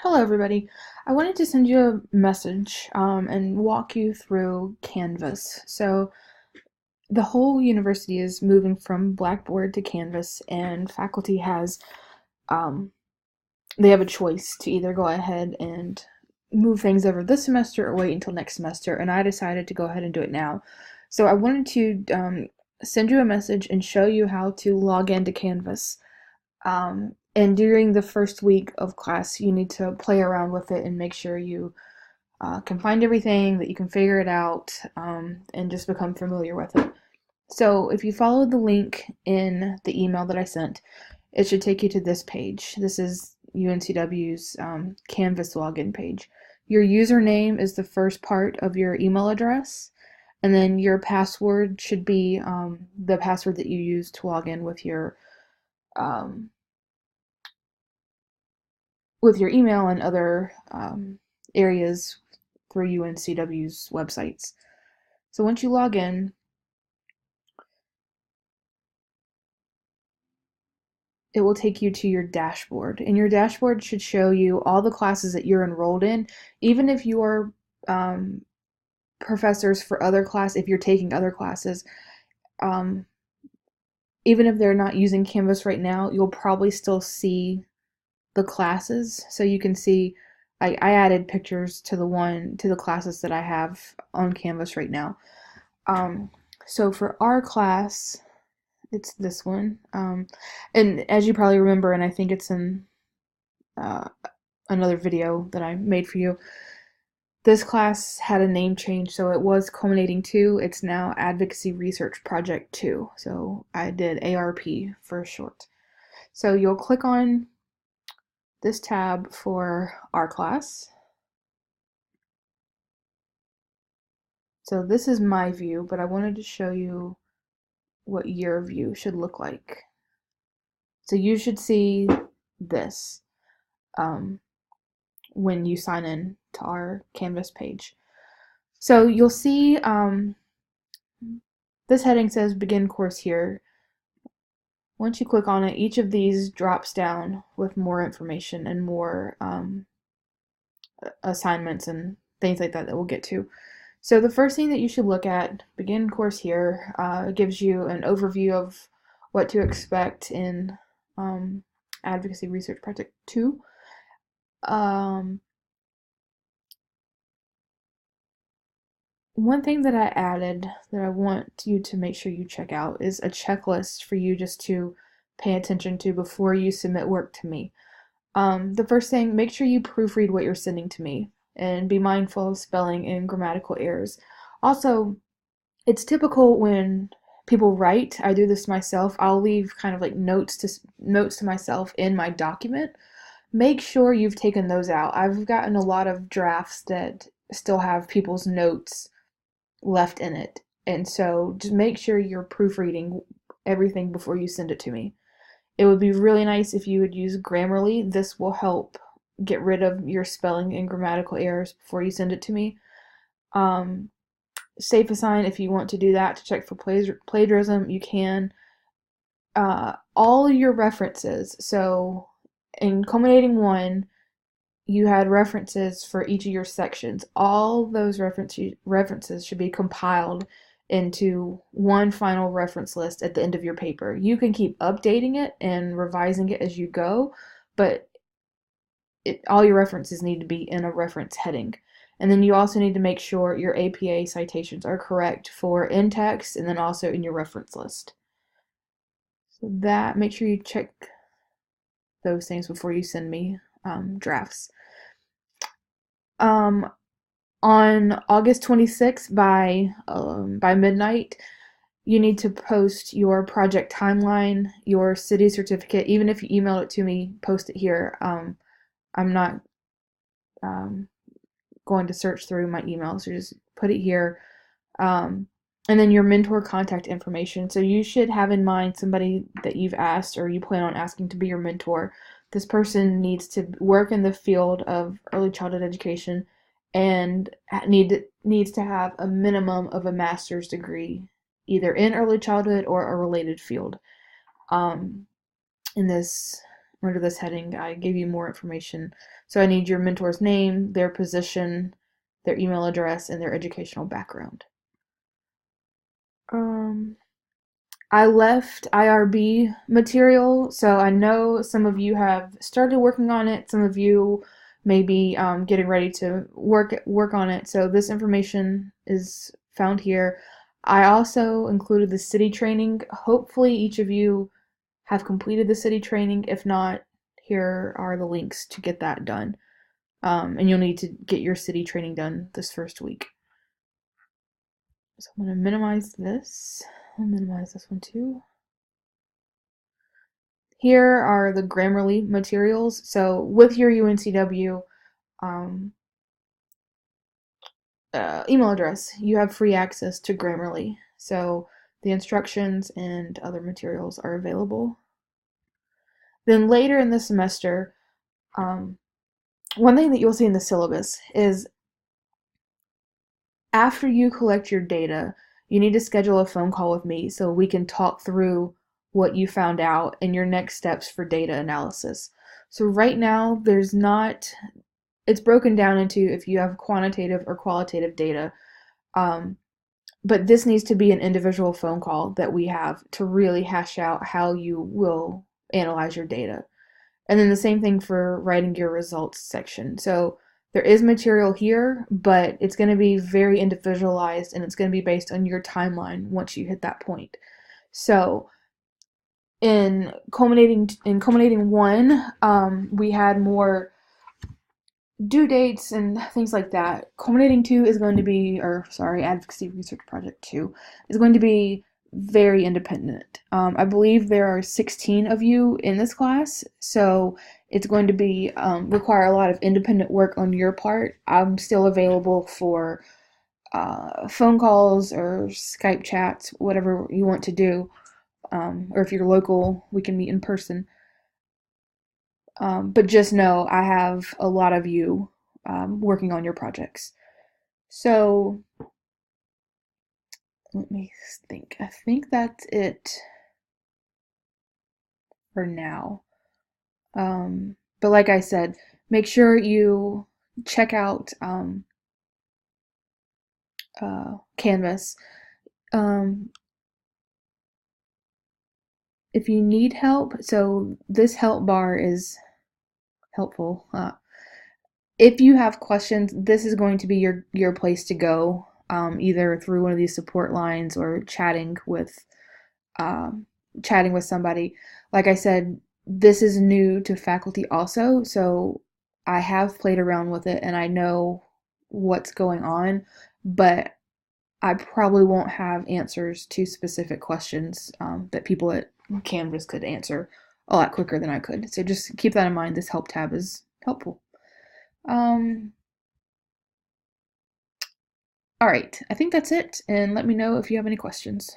Hello, everybody. I wanted to send you a message and walk you through Canvas. So, the whole university is moving from Blackboard to Canvas, and faculty um, they have a choice to either go ahead and move things over this semester or wait until next semester. And I decided to go ahead and do it now. So, I wanted to send you a message and show you how to log into Canvas. And during the first week of class, you need to play around with it and make sure you can find everything, that you can figure it out, and just become familiar with it. So if you follow the link in the email that I sent, it should take you to this page. This is UNCW's Canvas login page. Your username is the first part of your email address, and then your password should be the password that you use to log in um, with your email and other areas through UNCW's websites. So once you log in, it will take you to your dashboard. And your dashboard should show you all the classes that you're enrolled in, even if you are professors for other class, if you're taking other classes. Um, Even if they're not using Canvas right now, you'll probably still see the classes. So you can see I added pictures to the classes that I have on Canvas right now. Um, so for our class, it's this one. And as you probably remember, and I think it's in uh, another video that I made for you, this class had a name change. So it was Culminating 2. It's now Advocacy Research Project 2. So I did ARP for short. So you'll click on this tab for our class. So this is my view, but I wanted to show you what your view should look like. So you should see this when you sign in to our Canvas page. So you'll see this heading says Begin Course here. Once you click on it, each of these drops down with more information and more assignments and things like that we'll get to. So the first thing that you should look at, Begin Course here, gives you an overview of what to expect in Advocacy Research Project 2. One thing that I added that I want you to make sure you check out is a checklist for you just to pay attention to before you submit work to me. The first thing, make sure you proofread what you're sending to me and be mindful of spelling and grammatical errors. Also, it's typical when people write, I do this myself, I'll leave kind of like notes to myself in my document. Make sure you've taken those out. I've gotten a lot of drafts that still have people's notes left in it. And so just make sure you're proofreading everything before you send it to me. It would be really nice if you would use Grammarly. This will help get rid of your spelling and grammatical errors before you send it to me. Safe Assign, if you want to do that to check for plagiarism, you can. All your references. So in Culminating 1, you had references for each of your sections. All those references should be compiled into one final reference list at the end of your paper. You can keep updating it and revising it as you go, but all your references need to be in a reference heading. And then you also need to make sure your APA citations are correct for in-text and then also in your reference list. So make sure you check those things before you send me drafts. On August 26th by midnight, you need to post your project timeline, your city certificate. Even if you email it to me, post it here. I'm not going to search through my emails, so just put it here. And then your mentor contact information. So you should have in mind somebody that you've asked or you plan on asking to be your mentor. This person needs to work in the field of early childhood education and needs to have a minimum of a master's degree, either in early childhood or a related field. In this under this heading, I gave you more information. So I need your mentor's name, their position, their email address, and their educational background. Um, I left IRB material, so I know some of you have started working on it. Some of you may be getting ready to work on it. So this information is found here. I also included the city training. Hopefully, each of you have completed the city training. If not, here are the links to get that done. And you'll need to get your city training done this first week. So I'm going to minimize this. I'll minimize this one too. Here are the Grammarly materials. So with your UNCW email address, you have free access to Grammarly. So the instructions and other materials are available. Then later in the semester, one thing that you'll see in the syllabus is after you collect your data, you need to schedule a phone call with me so we can talk through what you found out and your next steps for data analysis. So right now, it's broken down into if you have quantitative or qualitative data. But this needs to be an individual phone call that we have to really hash out how you will analyze your data. And then the same thing for writing your results section. So there is material here, but it's going to be very individualized and it's going to be based on your timeline once you hit that point. So in culminating one, we had more due dates and things like that. Culminating 2 is going to be, Advocacy Research Project 2 is going to be very independent. I believe there are 16 of you in this class, so it's going to be require a lot of independent work on your part. I'm still available for phone calls or Skype chats, whatever you want to do. Or if you're local, we can meet in person. But just know I have a lot of you working on your projects. So let me think. I think that's it for now. But like I said, make sure you check out Canvas. If you need help, so this help bar is helpful. If you have questions, this is going to be your place to go, either through one of these support lines or chatting with somebody. Like I said, this is new to faculty also, so I have played around with it and I know what's going on, but I probably won't have answers to specific questions that people at Canvas could answer a lot quicker than I could. So just keep that in mind. This help tab is helpful. All right, I think that's it, and let me know if you have any questions.